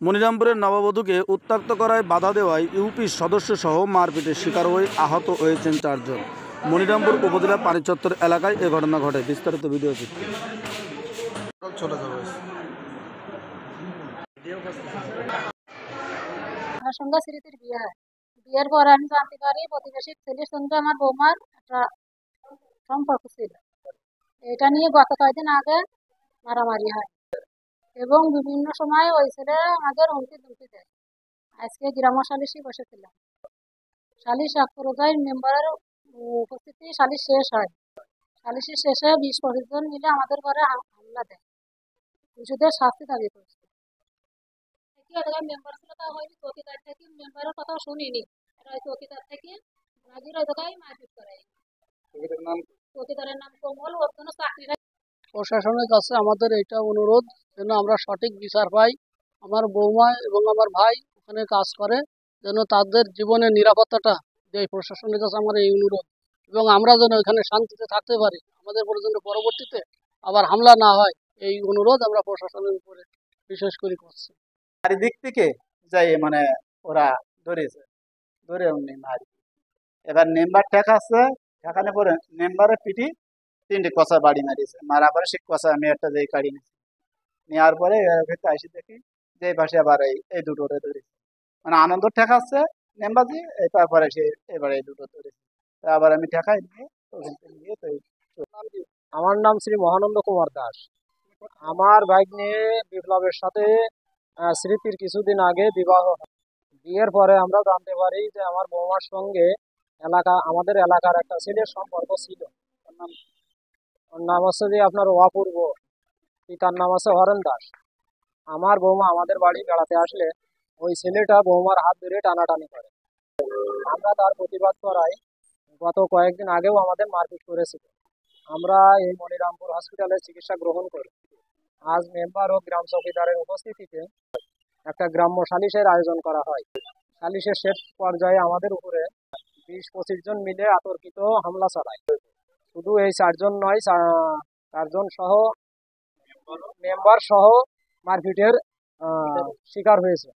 মনিরামপুরের নববধূকে উত্ত্যক্ত করায় বাধা দেওয়ায় ইউপির সদস্যসহ মারপিটের শিকার হয়ে আহত হয়েছেন 4 জন। মনিরামপুর উপজেলা পানিচত্বর এলাকায় এ ঘটনা ঘটে। বিস্তারিত ভিডিও চিত্র। আমার সঙ্গে স্মৃতির বিয়ে হয়। বিয়ের পরে আমি জানতে পারি প্রতিবেশী ছেলের সঙ্গে আমার বৌমার একটা সম্পর্ক ছিল। এটা নিয়ে গত কয়েকদিন আগে মারামারি হয় এবং বিভিন্ন সময় ওই ছেলে আমাদের হুমকি ধুমকি দেয়। আজকে গ্রাম সালিশি বসেছিলাম। সালিশ এক পর্যায়ে মেম্বারের উপস্থিতি সালিশ শেষ হয়। সালিশের শেষে 20-25 জন মিলে আমাদের ঘরে হামলা দেয়। শিশুদের শাস্তি দাবি করছে। মেম্বার ছিল তা হয়নি, চৌকিদার থেকে মেম্বারের কথা শুনিনি। চৌকিদার থেকে রাজুর জায়গায় মারপিট করে। চৌকিদারের নাম কোমল, ওর জন্য চাকরিরা। প্রশাসনের কাছে আমাদের এটা অনুরোধ যেন আমরা সঠিক বিচার পাই। আমার বৌমা এবং আমার ভাই ওখানে কাজ করে, যেন তাদের জীবনের নিরাপত্তাটা দেয়। প্রশাসনের কাছে আমার এই অনুরোধ, এবং আমরা যেন এখানে শান্তিতে থাকতে পারি, আমাদের উপরে যেন পরবর্তীতে আবার হামলা না হয়, এই অনুরোধ আমরা প্রশাসনের উপরে বিশেষ করে করছি। চারিদিক থেকে যাই ওরা ধরেছে, ধরে উনি মারি। এবার মেম্বার ঠেকাচ্ছে, ঠেকানোর পরে মেম্বারের পিঠি 3টে কষা বাড়ি মারিয়েছে। মারা পরে সে কষা আমি একটা যে কাড়ি নিয়েছি, নেওয়ার পরে ভেতরে আসি দেখি যে পাশে আবার এই দুটো ধরেছে। আনন্দ ঠেকাচ্ছে মেম্বারজি, তারপরে সে এবার এই দুটো ধরেছে। আবার আমি ঠেকাই নিয়ে ওখান থেকে নিয়ে তো আমার নাম শ্রী মহানন্দ কুমার দাস। আমার ভাগ্নে বিপ্লবের সাথে স্মৃতির কিছুদিন আগে বিবাহ হয়। বিয়ের পরে আমরা জানতে পারি যে আমার বৌমার সঙ্গে আমাদের এলাকার একটা ছেলের সম্পর্ক ছিল। ওর নাম হচ্ছে যে আপনার অপূর্ব, পিতার নাম আছে হরেন দাস। আমার বৌমা আমাদের বাড়ি বেড়াতে আসলে ওই ছেলেটা বৌমার হাত ধরে টানাটানি করে। আমরা তার প্রতিবাদ করাই গত কয়েকদিন আগেও আমাদের মারপিট করেছিল। আমরা এই মনিরামপুর হসপিটালে চিকিৎসা গ্রহণ করি। আজ মেম্বার ও গ্রাম চৌকিদারের উপস্থিতিতে একটা গ্রাম্য সালিশের আয়োজন করা হয়। সালিশের শেষ পর্যায়ে আমাদের উপরে 20-25 জন মিলে অতর্কিত হামলা চালায়। শুধু এই 4 জন নয়, 4 জন সহ মেম্বার সহ মারপিটের শিকার হয়েছে।